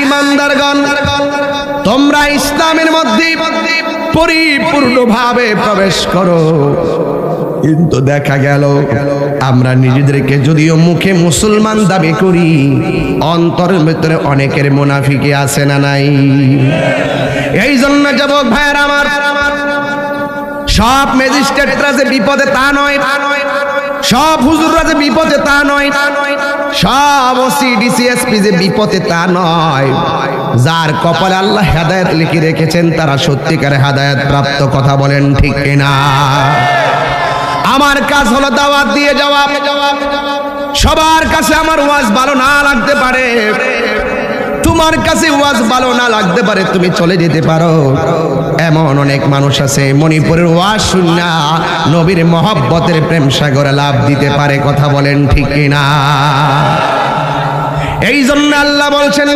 ঈমানদারগণ, তোমরা ইসলামের মধ্যে পরিপূর্ণভাবে প্রবেশ করো। কিন্তু দেখা গেল আমরা নিজেদেরকে যদিও মুখে মুসলমান দাবি করি, অন্তরের ভিতরে অনেকের মুনাফিকি আছে না নাই? এই জন্য যুবক ভাইয়েরা আমার, সব ম্যাজিস্ট্রেটরা যে বিপদে তা নয়, সব হুজুররা যে বিপদে তা নয়, সব ওসি ডিসি এসপি যে বিপদে তা নয়। যার কপালে আল্লাহ হেদায়েত লিখে রেখেছেন তারা সত্যিকারে হেদায়েত প্রাপ্ত। কথা বলেন ঠিক কিনা? আমার কাজ হলো দাওয়াত দিয়ে যাওয়া। সবার কাছে আমার ওয়াজ ভালো না লাগতে পারে, তোমার কাছে ওয়াজ ভালো না লাগতে পারে, তুমি চলে যেতে পারো। এমন অনেক মানুষ আছে মণিপুরের ওয়াজ শুননা নবীর মহব্বতের প্রেম সাগরে লাভ দিতে পারে। কথা বলেন ঠিক কিনা? এই জন্য আল্লাহ বলছেন,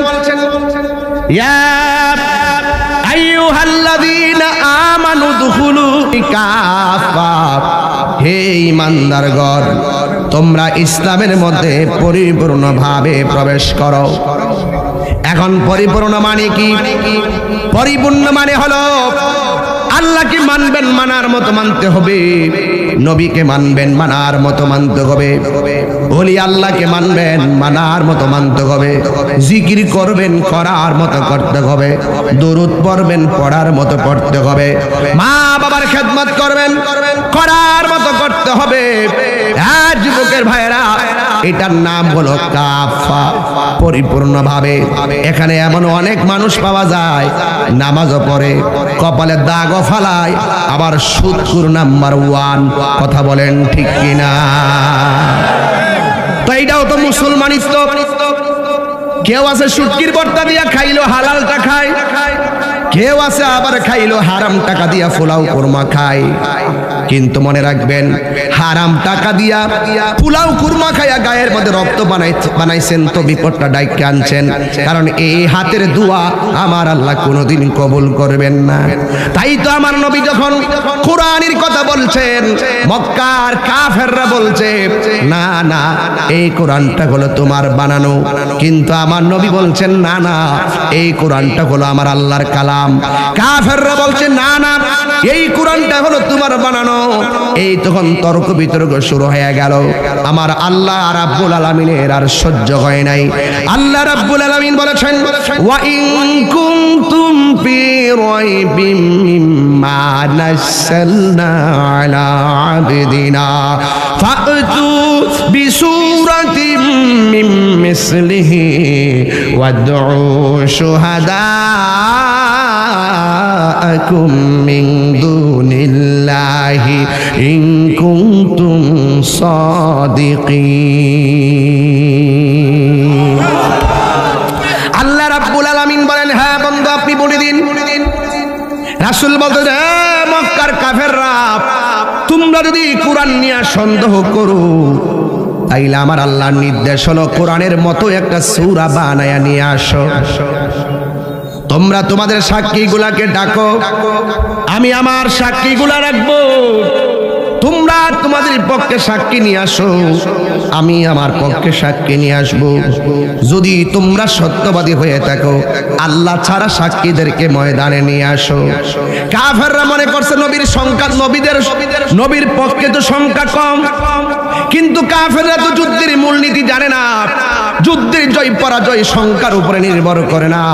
ইয়া আইয়ুহাল্লাযীনা আমানু দুখুলু কাফা, হে ঈমানদারগণ তোমরা ইসলামের মধ্যে পরিপূর্ণভাবে প্রবেশ করো। এখন পরিপূর্ণ মানে কি? পরিপূর্ণ মানে হলো আল্লাহকে মানবেন, মানার মতো মানতে হবে। নবীকে মানবেন, মানার মতো মানতে হবে। ওলি আল্লাহকে মানবেন, মানার মতো মানতে হবে। জিকির করবেন, করার মতো করতে হবে। দরুদ পড়বেন, পড়ার মতো পড়তে হবে। মা বাবার খেদমত করবেন, করার মতো করতে হবে। হ্যাঁ যুবকের ভাইরা, এটার নাম হলো কাফা, পরিপূর্ণভাবে। এখানে এমন অনেক মানুষ পাওয়া যায় নামাজও পড়ে, কপালে দাগও ফালায়, আবার সুদখোর নাম্বার 1। কথা বলেন ঠিক কিনা? তো এইটাও তো মুসলমানিত্ব। কেউ আছে সুটকির ভর্তা দিয়া খাইলো, হালালটা খায়। কেউ আছে আবার খাইলো হারাম টাকা দিয়া পোলাও কুরমা খায়। কিন্তু মনে রাখবেন, হারাম টাকা দিয়া পোলাও কুরমা খাইয়া গায়ের মধ্যে রক্ত বানাইছেন তো বিপদটা ডাইকে আনছেন। কারণ এই হাতের দোয়া আমার আল্লাহ কোনোদিন কবুল করবেন না। তাই তো আমার নবী যখন কোরআনের কথা বলছেন, মক্কার কাফেররা বলছে না না এই কোরআনটা হলো তোমার বানানো। কিন্তু আমার নবী বলছেন না না এই কোরআনটা হলো আমার আল্লাহর কালাম। কাফেররা বলছে না না এই কোরআনটা হলো তোমার বানানো। এই তখন তর্ক বিতর্ক শুরু হয়ে গেল। আমার আল্লাহ রাব্বুল আলামিনের আর সহ্য হয় নাই। আল্লাহ রাব্বুল আলামিন বলেছেন, ওয়া ইন কুনতুম ফি রাইবিম মিম্মা নাযালনা আলা আবদিনা ফাতু বিসূরাতিম মিন মিসলিহি ওয়াদউ শুহাদাআকুম মিন দুনিল্লাহি ইন কুনতুম সাদিকিন। আল্লাহ রাব্বুল আলামিন বলেন, হ্যাঁ বন্ধু আপনি বলে দিন। রাসূল বলতেন, হ্যাঁ মক্কার কাফেররা, তোমরা যদি কোরআন নিয়ে সন্দেহ করো তাইলে আমার আল্লাহর নির্দেশ হলো কোরআনের মতো একটা সূরা বানায়া নিয়ে আসো। তোমরা তোমাদের সাক্ষীগুলাকে ডাকো, আমি আমার সাক্ষীগুলা রাখবো। তোমরা তোমাদের পক্ষে সাক্ষী নিয়ে আসো, আমি আমার পক্ষে সাক্ষী নিয়ে আসবো। যদি তোমরা সত্যবাদী হয়ে থাকো আল্লাহ ছাড়া সাক্ষীদেরকে ময়দানে নিয়ে আসো। কাফেররা মনে করছে নবীর সংখ্যা, নবীর পক্ষে তো সংখ্যা কম। কিন্তু কাফেররা তো যুদ্ধের মূলনীতি জানে না। যুদ্ধের জয় পরাজয় সংখ্যার উপরে নির্ভর করে না।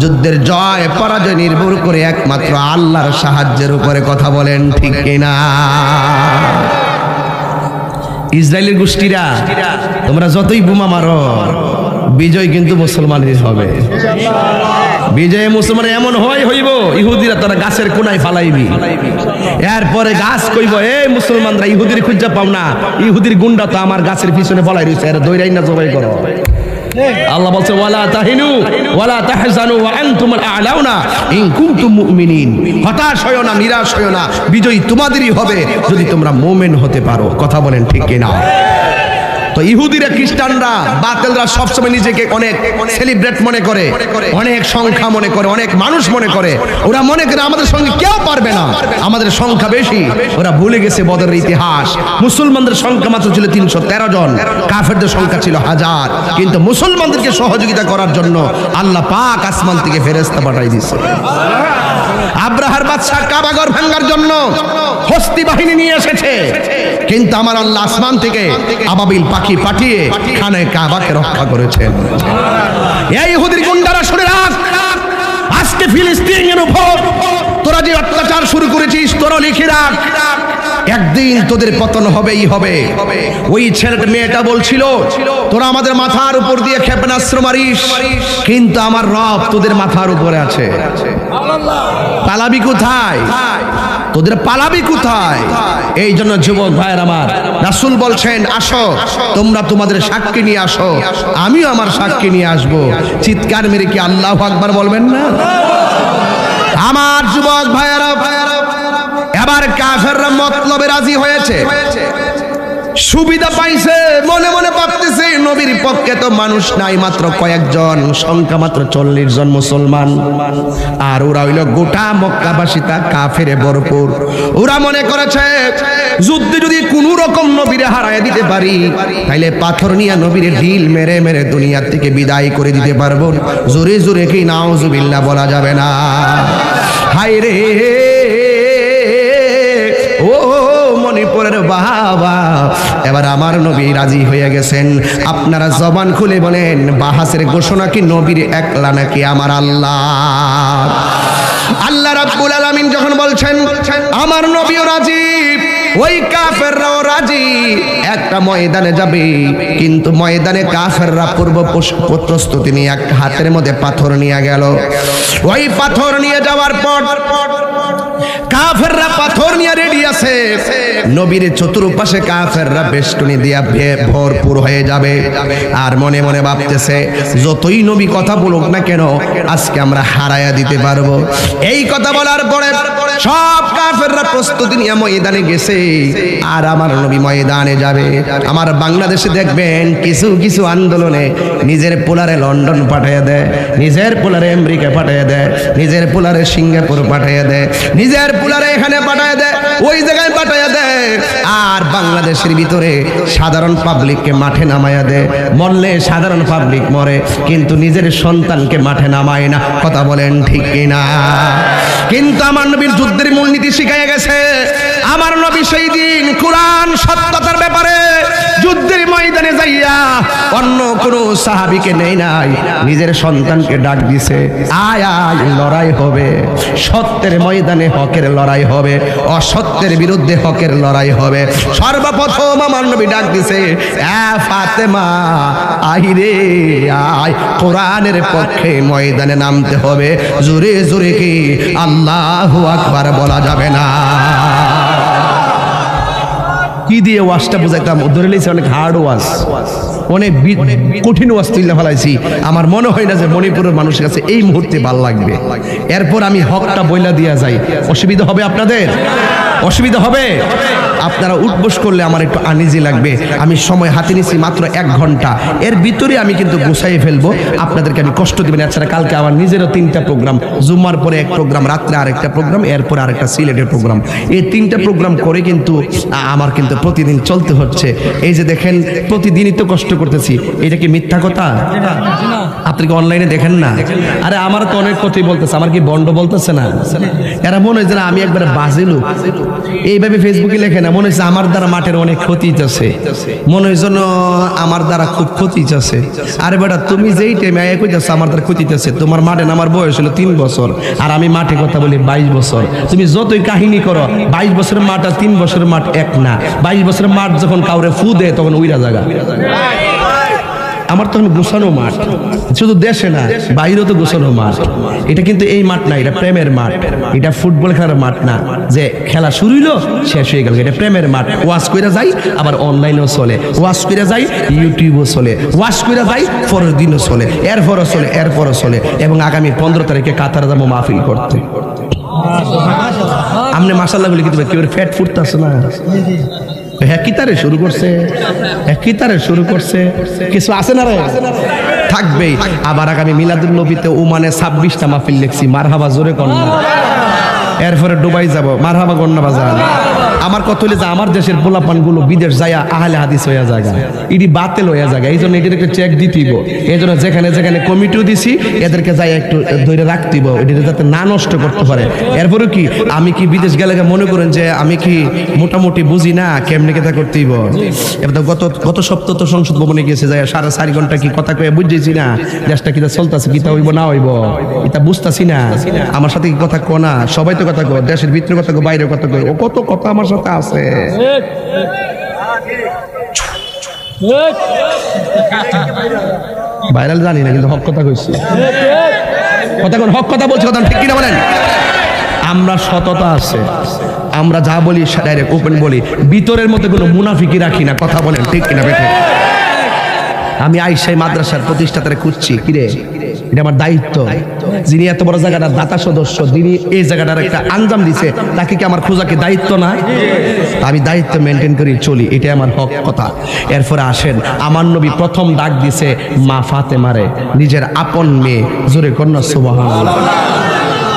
যুদ্ধের জয় পরাজয় নির্ভর করে একমাত্র আল্লাহর সাহায্যের উপরে। কথা বলেন ঠিক কিনা? ইসরায়েলের গোষ্ঠীরা তোমরা যতই বোমা মারো, বিজয় কিন্তু মুসলমানের হবে। বিজয়ে মুসলমান এমন হইব, ইহুদিরা তোরা গাছের কোনায় ফালাইবি। এরপরে গাছ কইব, এই মুসলমানরা ইহুদির খুঁজা পাও না, ইহুদির গুন্ডা তো আমার গাছের পিছনে ফলাই রয়েছে, এর দৈরাই না জবাই করো। আল্লাহ বলছে, ওয়ালা তাহিনু ওয়ালা তাহজানু ওয়া আনতুমুল আ'লাউনা ইন কুনতুম মুমিনিন। হতাশ হয়ো না, নিরাশ হয়ো না, বিজয় তোমাদেরই হবে যদি তোমরা মুমিন হতে পারো। কথা বলেন ঠিক কিনা? তো ইহুদিরা খ্রিস্টানরা বাতিলরা সবসময় নিজেকে অনেক সেলিব্রেট মনে করে, অনেক সংখ্যা মনে করে, অনেক মানুষ মনে করে। ওরা মনে করে আমাদের সঙ্গে কেউ পারবে না, আমাদের সংখ্যা বেশি। ওরা ভুলে গেছে বদরের ইতিহাস। মুসলমানদের সংখ্যা মাত্র ছিল 313 জন, কাফেরদের সংখ্যা ছিল 1000। কিন্তু মুসলমানদেরকে সহযোগিতা করার জন্য আল্লাহ পাক আসমান থেকে ফেরেশতা পাঠাই দিয়েছে। আব্রাহার বাদশা কাবাঘর ভাঙার জন্য হস্তি বাহিনী নিয়ে এসেছে, কিন্তু আমার আল্লাহ আসমান থেকে আবাবিল পাখি পাঠিয়ে খানে কাবাকে রক্ষা করেছেন। এই ইহুদির গুন্ডারা শুনে রাখ, আজকে ফিলিস্তিনের উপর তোরা যে অত্যাচার শুরু করেছিস, তোরা লিখে রাখ, একদিন তোদের পতন হবেই হবে। ওই ছেলেটা মেয়েটা বলছিল তোরা আমাদের মাথার উপর দিয়ে ক্ষেপণাস্ত্র মারিস, কিন্তু আমার রব তোদের মাথার উপরে আছে। পালাবি কোথায়? তোদের পালাবি কোথায়? এই জন্য যুবক ভাইয়ের আমার, রাসূল বলছেন আসো তোমরা তোমাদের সাক্ষী নিয়ে আসো, আমিও আমার সাক্ষী নিয়ে আসবো। চিৎকার মেরে কি আল্লাহু আকবার বলবেন না? আমার যুবক ভাইয়েরা, এবার কাফেররা মতলবে রাজি হয়েছে, সুবিধা পাইছে, মনে মনে ভাবতেছে নবীর পক্ষে তো মানুষ নাই, মাত্র কয়েকজন, সংখ্যা মাত্র 40 জন মুসলমান, আর ওরা হইল গোটা মক্কাবাসীটা কাফেরে ভরপুর। ওরা মনে করেছে যুদ্ধে যদি কোন রকম নবীরে হারায় দিতে পারি, তাইলে পাথর নিয়ে নবীরে ঢিল মেরে মেরে দুনিয়া থেকে বিদায় করে দিতে পারবো। জোরে জোরে কি নাউজুবিল্লাহ বলা যাবে না? হায় রে ও মণিপুরের বাবা, এবার আমার নবী রাজি হয়ে গেছেন। আপনারা জবান খুলে বলেন, বাহাসের ঘোষণা কি নবীর একলা নাকি আমার আল্লাহ? আল্লাহ রাব্বুল আলামিন যখন বলছেন আমার নবীও রাজি, ওই কাফেররাও রাজি, একটা ময়দানে যাবে, কিন্তু ময়দানে কাফেররা পূর্ব প্রস্তুতি নিয়ে এক হাতের মধ্যে পাথর নিয়ে গেল। ওই পাথর নিয়ে যাওয়ার পর কাফেররা পাথর নিয়ে রেডি আছে, নবীর চতুর্পাশে কাফেররা বেষ্টনী দিয়া ভরপুর হয়ে যাবে। আর মনে মনে ভাবতেছে যতই নবী কথা বলুক না কেন, আজকে আমরা হারায়া দিতে পারবো। এই কথা বলার পরে সব কাফেররা প্রস্তুতি নিয়ে ময়দানে গেছে, আর আমার নবী ময়দানে যাবে। আমার বাংলাদেশে দেখবেন কিছু কিছু আন্দোলনে নিজের পোলারে লন্ডন পাঠিয়ে দেয়, নিজের পোলারে আমেরিকা পাঠিয়ে দেয়, নিজের পোলারে সিঙ্গাপুর পাঠিয়ে দেয়, নিজের পোলারে এখানে পাঠিয়ে দেয়, ওই জায়গায় পাঠিয়ে দেয়, আর বাংলাদেশের ভিতরে সাধারণ পাবলিককে মাঠে নামায়া দেয়। মরলে সাধারণ পাবলিক মরে, কিন্তু নিজের সন্তানকে মাঠে নামায় না। কথা বলেন ঠিক কিনা? কিন্তু আমার নবীর যুদ্ধের মূলনীতি শিখাইয়া গেছে। আমার নবী সেই দিন কুরআন সত্যতার ব্যাপারে যুদ্ধের ময়দানে যাইয়া অন্য কোন সাহাবীকে নেই নাই, নিজের সন্তানকে ডাক দিছে, আয় আয় লড়াই হবে, সত্যের ময়দানে হকের লড়াই হবে, অসত্যের বিরুদ্ধে হকের লড়াই হবে। সর্বপ্রথম আমার নবী ডাক দিছে, এ ফাতেমা আই রে আয়, কোরআনের পক্ষে ময়দানে নামতে হবে। জোরে জোরে কি আল্লাহু আকবার বলা যাবে না? কি দিয়ে ওয়াজটা বুঝাইতাম, ধরে নিয়েছি অনেক হার্ড ওয়াজ, অনেক কঠিন ওয়াজ তুলে ফেলাইছি। আমার মনে হয় না যে মণিপুরের মানুষের কাছে এই মুহূর্তে ভালো লাগবে। এরপর আমি হকটা বইলা দিয়া যাই, অসুবিধা হবে আপনাদের? অসুবিধা হবে? আপনারা উঠবস করলে আমার একটু আনইজি লাগবে। আমি সময় হাতে নিছি মাত্র 1 ঘন্টা, এর ভিতরে আমি কিন্তু গুছাই ফেলবো, আপনাদেরকে আমি কষ্ট দিবেন। এছাড়া কালকে আমার নিজেরও 3টা প্রোগ্রাম, জুম্মার পরে 1 প্রোগ্রাম, রাত্রে আরেকটা প্রোগ্রাম, এরপর আরেকটা সিলেটের প্রোগ্রাম। এই 3টা প্রোগ্রাম করে কিন্তু আমার কিন্তু প্রতিদিন চলতে হচ্ছে। এই যে দেখেন প্রতিদিনই তো কষ্ট করতেছি, এটা কি মিথ্যা কথা? আপনি কি অনলাইনে দেখেন না? আরে আমার তো অনেক কথাই বলতেছে, আমার কি বন্ড বলতেছে না? এরা মনে হয় যে আমি একবারে বাজিলু, এইভাবে ফেসবুকে লেখে না, মনে হচ্ছে আমার দ্বারা মাঠের অনেক ক্ষতি আছে, মনে হয় যেন আমার দ্বারা খুব ক্ষতি আছে। আরে বেটা তুমি যেই টাইমে কইতেছ আমার দ্বারা ক্ষতি আছে, তোমার মাঠে আমার বয়স হলো 3 বছর, আর আমি মাঠে কথা বলি 22 বছর। তুমি যতই কাহিনী করো, 22 বছরের মাঠ আর 3 বছরের মাঠ এক না। 22 বছরের মাঠ যখন কাউরে ফু দেয় তখন উইরা জায়গা। আমার তখন গোছানো মাঠ, শুধু দেশে না বাইরেও তো গোছানো মাঠ। এটা কিন্তু এই মাঠ না, এটা প্রেমের মাঠ, এটা ফুটবল খেলার মাঠ না যে খেলা শুরু হইলো শেষ হয়ে গেল। এটা প্রেমের মাঠ। ওয়াশ কইরা যাই, আবার অনলাইনেও চলে, ওয়াশ কইরা যাই ইউটিউবও চলে, ওয়াশ কইরা যাই পরের দিনও চলে, এরপরও চলে, এরপরও চলে। এবং আগামী 15 তারিখে কাতারে যাবো মাহফিল করতে। আপনি মাশাআল্লাহ বলে কিন্তু কেউ ফ্যাট ফুটতেছে না, কিতারে শুরু করছে, কিতারে শুরু করছে, কিছু আছে না রে? থাকবেই। আবার আগামী মিলাদুল নবীতে ওমানে 26টা মাহফিল লিখছি, মারহাবা জোরে কন্যা। এরপরে দুবাই যাব, মারহাবা কন্যা বাজান। আমার কথা হইলে যে আমার দেশের পোলাপান গুলো বিদেশ যায় আহলে হাদিস হইয়া জায়গা, ইডি বাতিল হইয়া জায়গা। এই জন্য এদের একটা চেক দিতেইব। এই জন্য যেখানে যেখানে কমিটিও দিছি এদেরকে যাই একটু ধরে রাখতেইব, এটা যাতে না নষ্ট করতে পারে। এরপরে কি আমি কি বিদেশ গেলে মনে করেন যে আমি কি মোটামুটি বুঝি না কেমনি কেতা করতেইব? এবার গত সপ্তাহ তো সংসদ ভবনে গেছে যায় 4.5 ঘন্টা কি কথা কয়ে বুঝতেছি না দেশটা কিতা চলতেছে, কিতা হইব না হইব এটা বুঝতেছি না। আমার সাথে কি কথা কো না? সবাই তো কথা কো, দেশের ভিতরে কথা কো, বাইরে কথা কো, ও কত কথা আমার সাথে আছে। ভাইরাল জানি না কিন্তু হক কথা কইছি, কথা কোন হক কথা বলছি, কথা ঠিক কিনা বলেন? আমরা সততা আছে, আমরা যা বলি ডাইরেক্ট ওপেন বলি, ভিতরের মধ্যে কোনো মুনাফিকি রাখি না, কথা বলেন ঠিক কিনা বেঠে? আমি আইসাই মাদ্রাসার প্রতিষ্ঠাতারে খুঁজছি, কিরে এটা আমার দায়িত্ব। যিনি এত বড় জায়গাটার দাতা সদস্য, যিনি এই জায়গাটার একটা আঞ্জাম দিছে, তাকে কি আমার খোঁজা কি দায়িত্ব না? আমি দায়িত্ব মেনটেন করি চলি, এটা আমার হক কথা। এরপরে আসেন, আমার নবী প্রথম ডাক দিছে মা ফাতেমারে, নিজের আপন মেয়ে, জোরে কন্যা সুবহানাল্লাহ।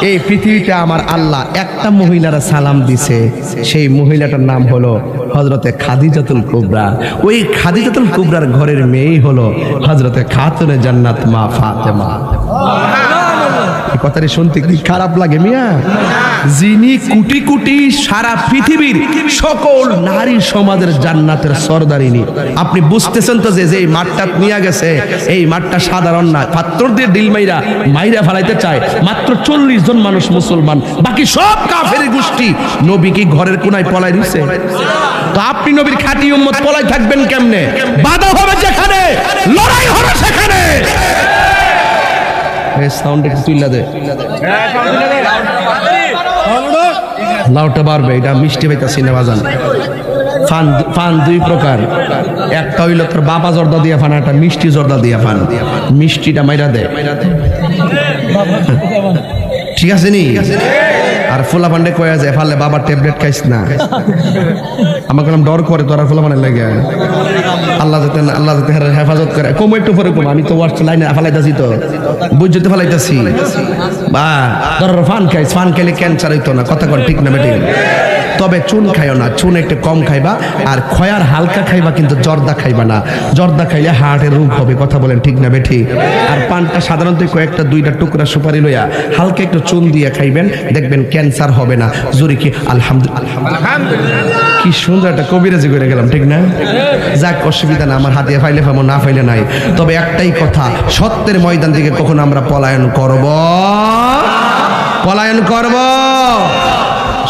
এই পৃথিবীতে আমার আল্লাহ একটা মহিলার সালাম দিছে, সেই মহিলাটার নাম হলো হযরতে খাদিজাতুল কুবরা। ওই খাদিজাতুল কুবরার ঘরের মেয়েই হলো হযরতে খাতুনে জান্নাত মা ফাতেমা। এই কথাটি শুনতে কি খারাপ লাগে মিয়া? যিনি কোটি কোটি সারা পৃথিবীর সকল নারী সমাজের জান্নাতের সরদারিনী, আপনি বুঝতেছেন তো যে এই মাঠটা নিয়ে গেছে, এই মাঠটা সাধারণ না, পাত্র দিয়ে ডিল মাইরা ফেলাইতে চায় মাত্র 40 জন মানুষ মুসলমান, বাকি সব কাফের গোষ্ঠী। নবী কি ঘরের কোনায় পলাই দিছে? তো আপনি নবীর খাঁটি উম্মত পলাই থাকবেন কেমনে? বাধা হবে যেখানে, লড়াই হবে সেখানে। সাউন্ড একটু তুইলা দে, লাউটা বাড়বে, এটা মিষ্টি পাইতাছি না বাজান। ফান দুই প্রকার, একটা হইল তোর বাবা জর্দা দিয়া ফান, একটা মিষ্টি জর্দা দিয়া ফান। মিষ্টিটা মাইরা দে, ঠিক আছে নি? আর ফোলা পান্ডে কয়া যায় ফালে বাবার ট্যাবলেট খাইস না। আমাকে ডর করে তোরা ফোলা পানের লাগে, আল্লাহ যাতে হেফাজত করে। কম একটু পরে কম, আমি তো ওয়ার্ড লাইনে ফালাইতাছি, তো বুঝতে ফালাইতাছি। বা ধর ফান খাইস, ফান খাইলে ক্যান্সার হইতো না, কথা কর ঠিক না বেটি? তবে চুন খাইও না, চুন একটু কম খাইবা, আর খয়ার হালকা খাইবা, কিন্তু জর্দা খাইবা না। জর্দা খাইলে হার্টের রোগ হবে, কথা বলেন ঠিক না বেঠি? আর পানটা সাধারণত কয়েকটা 2টা টুকরা সুপারি লইয়া হালকা একটু চুন দিয়ে খাইবেন, দেখবেন ক্যান্সার হবে না। জোরে কি আলহামদুলিল্লাহ? কি সুন্দর একটা কবিরাজি করে গেলাম, ঠিক না? যাক, অসুবিধা না, আমার হাতে ফাইলে পাবো, না ফাইলে নাই। তবে একটাই কথা, সত্যের ময়দান থেকে কখনো আমরা পলায়ন করব?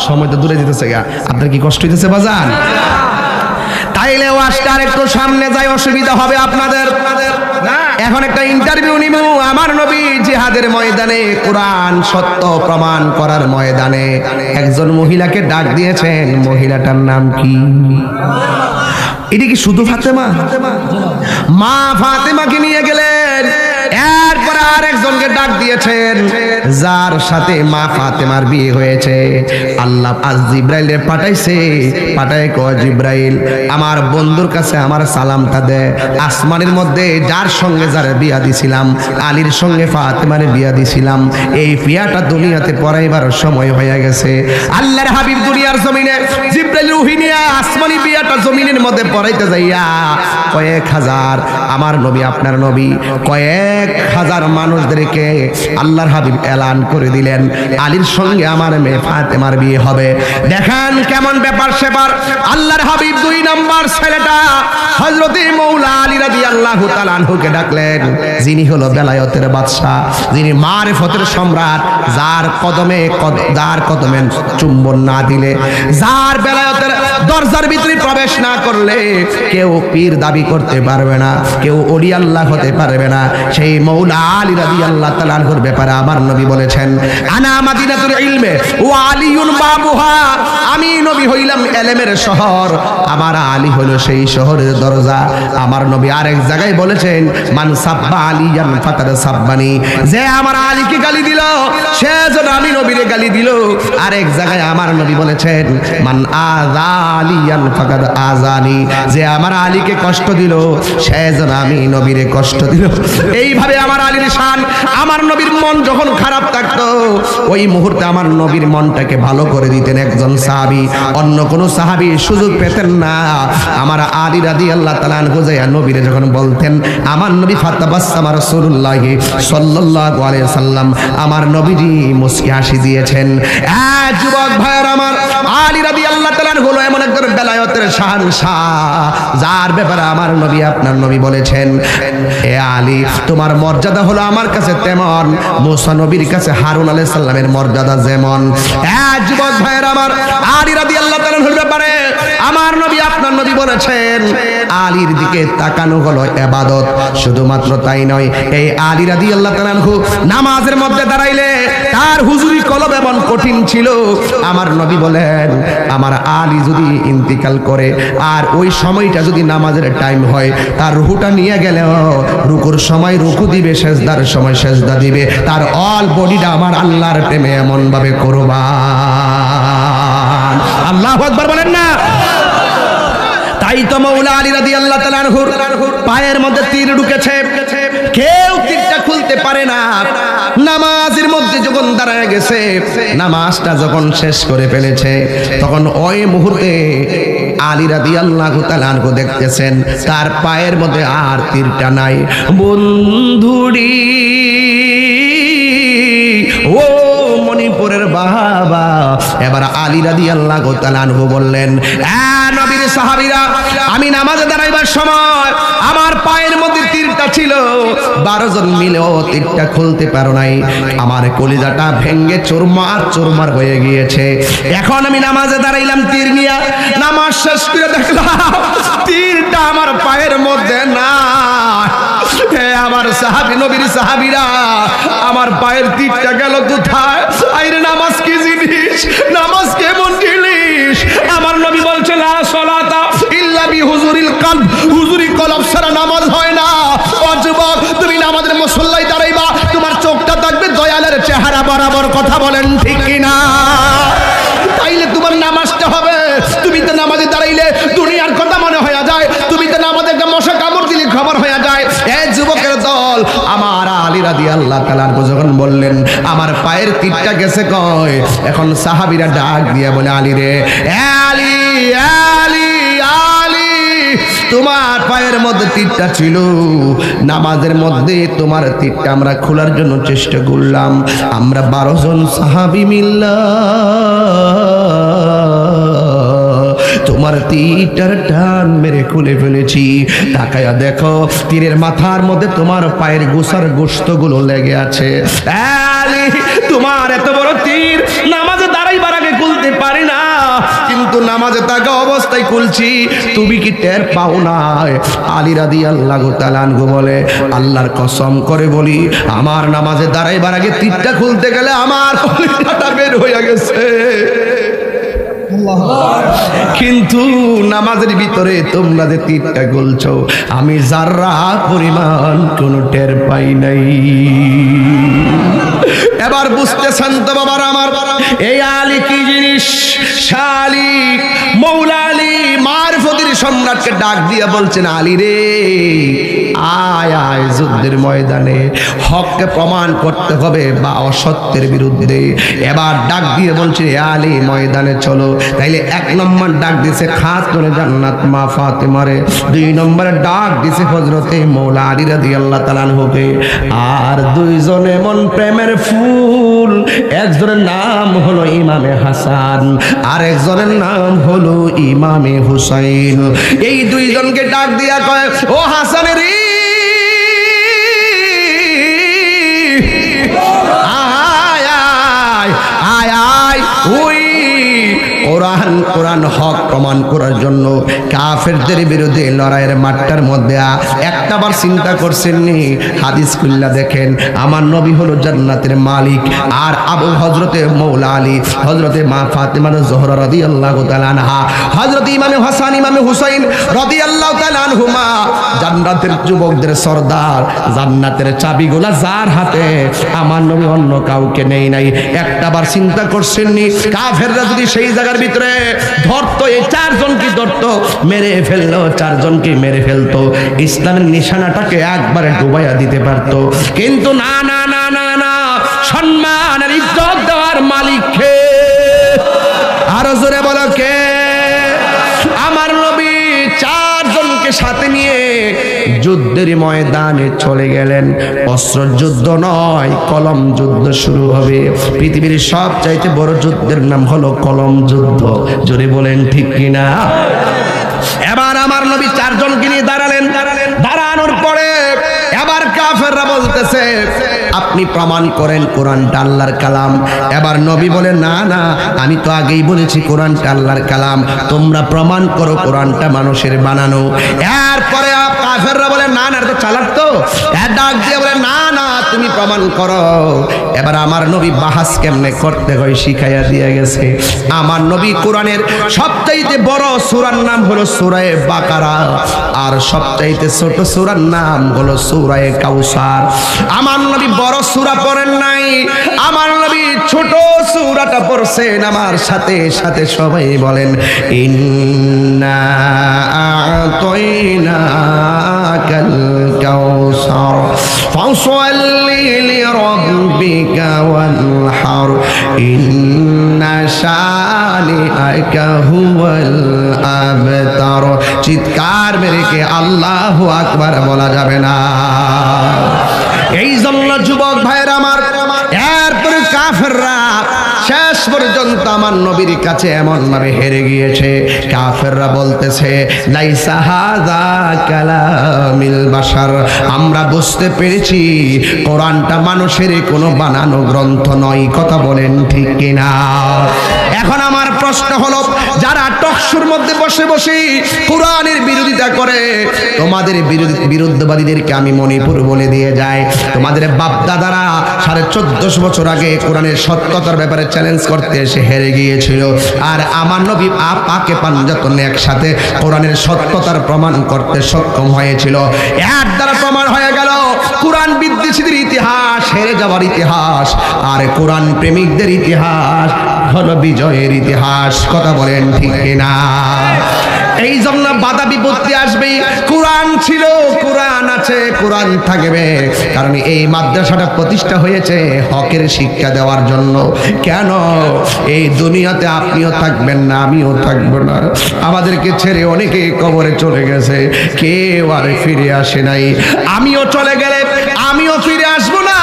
সময় তো দূরে যেতেছে গা, আপনার কি কষ্ট হইতেছে বাজান? তাইলে ওয়াজটা একটু সামনে যাই, অসুবিধা হবে আপনাদের। এখন একটা ইন্টারভিউ নিব। আমার নবী জিহাদের ময়দানে, কোরআন সত্য প্রমাণ করার ময়দানে একজন মহিলাকে ডাক দিয়েছেন। মহিলাটার নাম কি? এটা কি শুধু ফাতেমা? মা ফাতেমাকে নিয়ে গেলেন। এরপর আর একজনকে ডাক দিয়েছেন, যার সাথে মা ফাতেমার বিয়ে হয়েছে। আল্লাহ আজ জিব্রাইলের পাঠাইছে, পাঠায় কয় জিব্রাইল আমার বন্ধুর কাছে আমার সালামটা দে। আসমানের মধ্যে যার সঙ্গে যার বিয়া দিছিলাম, আলীর সঙ্গে ফাতেমার বিয়া দিছিলাম, এই বিয়াটা দুনিয়াতে পড়াইবার সময় হয়ে গেছে। আল্লাহর হাবিব দুনিয়ার জমিনে জিব্রাইল রূহি নিয়ে আসমানি বিয়াটা জমিনের মধ্যে পড়াইতে যাইয়া কয়েক হাজার, আমার নবী আপনার নবী কয়েক হাজার মানুষদেরকে আল্লাহর হাবিব এলান করে দিলেন, আলীর সঙ্গে আমার মেয়ে ফাতেমার বিয়ে হবে। দেখেন কেমন ব্যাপার সেবার। আল্লাহর হাবিব 2 নম্বর ছেলেটা হযরতে মৌলা আলী রাদিয়াল্লাহু তাআলা আনহুকে ডাকলেন, যিনি হলো বেলায়েতের বাদশা, যিনি মারিফতের সম্রাট, যার কদমে চুম্বন না দিলে, যার বেলায়েতের দরজার ভিতরে প্রবেশ না করলে কেউ পীর দাবি করতে পারবে না, কেউ ওলি আল্লাহ হতে পারবে না। সেই মৌলা আলী রাদিয়াল্লাহু রাদিয়াল্লাহু তাআলা আনহুর ব্যাপারে আমার নবী বলেছেন, আনা মাদিনাতুল ইলমে ওয়া আলিয়ুন বাবুহা, আমি নবী হইলাম ইলমের শহর, আমার আলী হলো সেই শহরের দরজা। আমার নবী আরেক জায়গায় বলেছেন, মান সাব্বা আলিয়ান ফাকাদ সাব্বানি, যে আমার আলীকে গালি দিল সে যেন আমি নবীরে গালি দিল। আরেক জায়গায় আমার নবী বলেছেন, মান আযা আলিয়ান ফাকাদ আযানি, যে আমার আলীকে কষ্ট দিল সে যেন আমি নবীরে কষ্ট দিল। এইভাবে আমার আলীর শান, আমার নবীর মন যখন খারাপ থাকতো ওই মুহূর্তে আমার নবীর মনটাকে ভালো করে দিতেন একজন সাহাবী, অন্য কোন সাহাবী সুযোগ পেতেন না। আমার আলী রাদিয়াল্লাহু তাআলা আনহু নবীরে যখন বলতেন, আমার নবী ফাতাবাসসামা রাসূলুল্লাহ সাল্লাল্লাহু আলাইহি সাল্লাম, আমার নবীজি মুস্কি হাসি দিয়েছেন। যুবক ভাইয়ের আমার, আলী রাদিয়াল্লাহু তাআলা হলো এমন একজন বেলায়েতের শাহনশাহ যার ব্যাপারে আমার নবী আপনার নবী বলেছেন, এ আলী তোমার মর্যাদা হলো আমার কাছে তেমন মুসা নবীর কাছে হারুন আলাইহিস সালামের মর্যাদা যেমন। যুবক ভাইয়ের আমার, আলী রাদিয়াল্লাহু তাআলার ব্যাপারে আমার নবী আপনার নবী বলেছেন, আলীর দিকে তাকানো হলো ইবাদত। শুধুমাত্র তাই নয়, এই আলী রাদিয়াল্লাহু তাআলা নামাজের মধ্যে দাঁড়াইলে তার হুজুরি কলব এমন কঠিন ছিল, আমার নবী বলেন, আমার আলী যদি ইন্তিকাল করে আর ওই সময়টা যদি নামাজের টাইম হয়, তার রুহুটা নিয়ে গেলেও রুকুর সময় রুকু দিবে, সেজদার সময় সেজদা দিবে, তার অল বডিটা আমার আল্লাহর প্রেমে এমন ভাবে কুরবান। আল্লাহু আকবার বলেন না? তাই তো মাওলা আলী রাদিয়াল্লাহু তাআলা আনহুর পায়ের মধ্যে তীর ঢুকেছে, কেউ তীরটা খুলতে পারে না। নামাজের মধ্যে যখন দাঁড়ায় গেছে, নামাজটা যখন শেষ করে ফেলেছে, তখন ওই মুহূর্তে আলী রাদিয়াল্লাহু তাআলা আনহু দেখতেছেন তার পায়ের মধ্যে আর তীরটা নাই। বন্ধুরি ও মণিপুরের বাবা, এবার আলী রাদিয়াল্লাহু তাআলা আনহু বললেন, নবীর সাহাবীরা, আমি নামাজে দাঁড়াইবার সময় আমার পায়ের মধ্যে তীরটা ছিল, 12 জন মিলেও তীরটা খুলতে পারো নাই, আমার কলিজাটা ভেঙ্গে চুরমার চুরমার হয়ে গিয়েছে। এখন আমি নামাজে দাঁড়াইলাম তীর নিয়ে, নামাজ শেষ করে দেখলাম তীরটা আমার পায়ের মধ্যে না। হে আমার সাহাবী, নবীর সাহাবীরা, আমার পায়ের তীরটা গেল কোথায়? আইরে নামাজ কি জিনিস, নামাজ কেমন জিনিস? আমার নবী বলছে, লা সালাতা ইল্লা বিহুজুরিল কলব, হুজুরি কলব ছাড়া নামাজ হয় না। ও যুবক, তুমি নামাজের মুসল্লায় দাঁড়াইবা, তোমার চোখটা থাকবে দয়ালের চেহারা বরাবর। কথা বলেন ঠিক কিনা? তাইলে তোমার নামাজটা হবে। তুমি তো নামাজে দাঁড়াইলে দুনিয়ার কথা মনে হয়ে যায়, তুমি তো নামাজে একটা মশা কামড় দিলে খবর হয়ে যায়। এই যুবকের দল, আমার আলী রাদিয়াল্লাহু তাআলা যখন বললেন আমার পায়ের তীরটা গেছে কয়, এখন সাহাবীরা ডাক দিয়া বলে, আলী রে, আলী আলী আলী, তোমার পায়ের মধ্যে তীরটা ছিল, নামাজের মধ্যে তোমার তীরটা আমরা খোলার জন্য চেষ্টা করলাম, আমরা 12 জন সাহাবী মিল্লা তোমার তীরটার টান মেরে খুলে ফেলেছি। তাকায়া দেখো তীরের মাথার মধ্যে তোমার পায়ের গোসার গোশতগুলো লেগে আছে। আলী, তোমার এত বড় তীর নামাজে দাঁড়াইবার আগে খুলতে পারি না, কিন্তু নামাজে থাকা অবস্থায় খুলছি, তুমি কি টের পাও না? আলী রাদিয়াল্লাহু তাআলা আনহু বলে, আল্লাহর কসম করে বলি, আমার নামাজে দাঁড়াইবার আগে তীরটা খুলতে গেলে আমার কলিজাটা বের হয়ে গেছে, কিন্তু নামাজের ভিতরে তোমরা যে তীরটা খুলছো আমি যারা পরিমাণ কোনো টের পাই নাই। এবার বুঝতেছেন তো বাবার আমার, এই আলী কি জিনিস? শালিক মৌলা আলী মারফতের সম্রাটকে ডাক দিয়া বলছেন, আলী রে, আয় আয় যুদ্ধের ময়দানে, হককে প্রমাণ করতে হবে বা অসত্যের বিরুদ্ধে। এবার ডাক দিয়ে বলছে, আলী ময়দানে চলো। তাইলে 1 নম্বর ডাক দিছে খাতুনে জান্নাত মা ফাতেমারে, 2 নম্বরে ডাক দিছে হযরতে মৌলা আলী রাদিয়াল্লাহু তাআলা আনহুকে। আর 2 জন এমন প্রেমের ফুল, একজনের নাম হলো ইমামে হাসান আর একজনের নাম হলো ইমামে হুসাইন। এই 2 জনকে ডাক দিয়া কয়, ও হাসানের আয় আয় আয়, ওই কোরআন হক প্রমাণ করার জন্য কাফেরদের বিরুদ্ধে লড়াইয়ের মাঠটার মধ্যে একটাবার চিন্তা করছেননি? হাদিস খুল্লা দেখেন, আমার নবী হলো জান্নাতের মালিক, আর আবু হযরতে মৌলা আলী, হযরতে মা ফাতেমা জোহরা রাদিয়াল্লাহু তাআলা আনহা, হযরত ইমামে হাসান ইমামে হুসাইন রাদিয়াল্লাহু তাআলা আনহুমা জান্নাতের যুবকদের সরদার। জান্নাতের চাবিগুলা যার হাতে, আমার নবী অন্য কাউকে নেই নাই। একটাবার চিন্তা করছেননি কাফেররা যদি সেই জায়গার ভিতরে ধরতো, এই চারজনকে ধরতো, মেরে ফেললো, চারজনকে মেরে ফেলতো, ইসলামের নিশানাটাকে একবারে ডুবাইয়া দিতে পারতো। কিন্তু না না না না না, সম্মান আর ইজ্জত দেওয়ার মালিক কে? আরো জোরে বলো কে? আমার নবী চারজনকে সাথে নিয়ে যুদ্ধের ময়দানে চলে গেলেন। অস্ত্র যুদ্ধ নয়, কলম যুদ্ধ শুরু হবে। পৃথিবীর সবচাইতে বড় যুদ্ধের নাম হলো কলম যুদ্ধ। জোরে বলেন ঠিক কিনা? এবার আমার নবী চারজনকে নিয়ে দাঁড়ালেন। দাঁড়ানোর পরে এবার কাফেররা বলতেছে, আপনি প্রমাণ করেন কোরআনটা আল্লাহর কালাম। এবার নবী বলে, না না, আমি তো আগেই বলেছি কোরআনটা আল্লাহর কালাম, তোমরা প্রমাণ করো কোরআনটা মানুষের বানানো। এরপরে কাফেররা বলে, না না, এটা চালাক তো। ডাক দিয়ে বলে, না না, তুমি প্রমাণ করো। এবার আমার নবী বাহাস কেমনে করতে হয় শিখাইয়া দিয়ে গেছে। আমার নবী কোরআনের সবচাইতে বড় সূরার নাম হলো সূরা বাকারা, আর সবচাইতে ছোট সূরার নাম হলো সূরা কাউসার। আমার নবী বড় সূরা পড়েন নাই, আমার নবী ছোট সূরাটা পড়ছেন। আমার সাথে সাথে সবাই বলেন, ইন্না আ'তাইনাকাল কাউসার ফাসল্লি লিরাব্বিকা ওয়ানহার ইন্না শানিআকা হুয়াল আবতার। চিৎকার মেরে কে আল্লাহু আকবার বলা যাবে না। এই জন্য যুবক ভাইরা আমার, এরপরে কাফেররা শেষ পর্যন্ত আমার নবীর কাছে এমন ভাবে হেরে গিয়েছে, কাফেররা বলতেছে, লাইসা হাযা কালামিল বাশার। আমরা বুঝতে পেরেছি কোরআনটা মানুষের কোনো বানানো গ্রন্থ নয়। কথা বলেন ঠিক কিনা? এখন আমার প্রশ্ন হলো, যারা টকশোর মধ্যে বসে বসে কোরআনের বিরোধিতা করে, তোমাদের বিরুদ্ধবাদীদেরকে আমি মণিপুর বলে দিয়ে যাই। তোমাদের বাপ দাদারা 1450 বছর আগে কোরআনের সত্যতার ব্যাপারে চ্যালেঞ্জ করতে এসে হেরে গিয়েছিল, আর আমার নবী পাকে পাঞ্জাতনে একসাথে কোরআনের সত্যতার প্রমাণ করতে সক্ষম হয়েছিল। এর দ্বারা প্রমাণ হয়ে গেল কোরআন বিদ্বেষীদের ইতিহাস হেরে যাওয়ার ইতিহাস, আর কোরআন প্রেমিকদের ইতিহাস হলো বিজয়ের ইতিহাস। কথা বলেন ঠিক কিনা? এই জন্য বাধা বিপত্তি আসবে। কোরআন ছিল, কোরআন আছে, কোরআন থাকবে, কারণ এই মাদ্রাসাটা প্রতিষ্ঠা হয়েছে হকের শিক্ষা দেওয়ার জন্য। কেন? এই দুনিয়াতে আপনিও থাকবেন না, আমিও থাকবো না। আমাদেরকে ছেড়ে অনেকে কবরে চলে গেছে, কেউ আর ফিরে আসে নাই। আমিও চলে গেলে আমিও ফিরে আসবো না।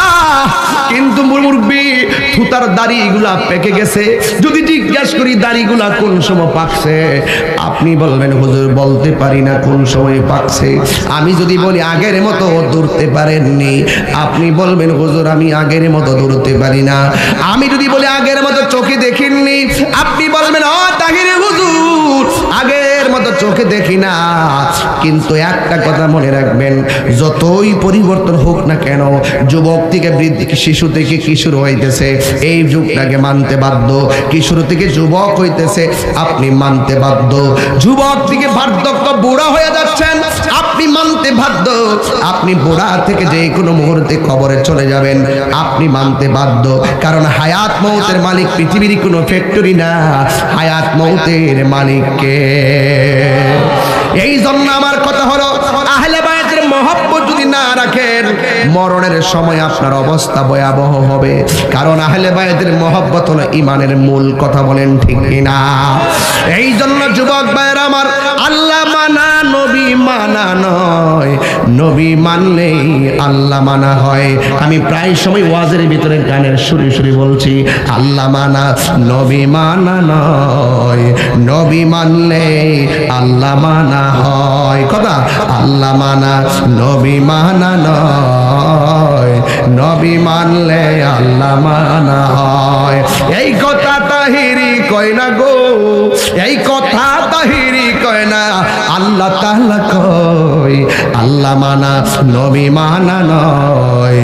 কিন্তু মুরব্বি থুতার দাড়িগুলা পেকে গেছে, যদি জিজ্ঞাসা করি দাড়িগুলা কোন সময় পাকছে, আপনি বলবেন হুজুর বলতে পারি না কোন সময় পাকছে। আমি যদি বলি আগের মতো দৌড়তে পারেননি, আপনি বলবেন হুজুর আমি আগের মতো দৌড়তে পারি না। আমি যদি বলি আগের মতো চোখে দেখিনি, আপনি বলবেন ও তাহির হুজুর আগের মতো চোখে দেখি না। কিন্তু একটা কথা মনে রাখবেন, যতই পরিবর্তন হোক না কেন, যুবক থেকে বৃদ্ধ, শিশু থেকে কিশোর হইতেছে, এই যুগটাকে মানতে বাধ্য। কিশোর থেকে যুবক হইতেছে, আপনি মানতে বাধ্য। যুবক থেকে বার্ধক্য বুড়া হয়ে যাচ্ছেন, আপনি মানতে বাধ্য। আপনি বুড়া থেকে যে কোনো মুহূর্তে কবরে চলে যাবেন, আপনি মানতে বাধ্য। কারণ হায়াত মৌতের মালিক পৃথিবীর কোনো ফ্যাক্টরি না, হায়াত মৌতের মালিক কে? এই জন্য আমার কথা হলো, আহলে বায়তের মহব্বত যদি না রাখেন, মরণের সময় আপনার অবস্থা ভয়াবহ হবে। কারণ আহলে বায়তের মহব্বত হলো ঈমানের মূল। কথা বলেন ঠিক কিনা? এই জন্য যুবক ভাইরা আমার, আল্লাহ মানা নবী মানা নয়, নবী মানলেই আল্লাহ মানা হয়। আমি প্রায় সময় ওয়াজের ভিতরে গানের সুরে সুরে বলছি, আল্লাহ মানা নবী মানা নয়, নবী মানলেই আল্লাহ মানা হয়। কথা, আল্লাহ মানা নবী মানা নয়, নবী মানলে আল্লাহ মানা হয়। এই কথা তাহিরি কয় না গো, এই কথা তাহিরি কয় না, আল্লাহ তাআলা কয় আল্লাহ মানা নবী মানা নয়,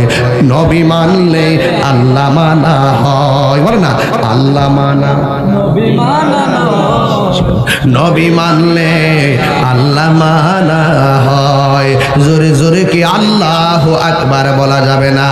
নবী মানলে আল্লাহ মানা হয়। বলে না আল্লাহ মানা নবী মানা নয়, নবী মানলে আল্লাহ মানা হয়। জোরে জোরে কি আল্লাহু আকবার বলা যাবে না?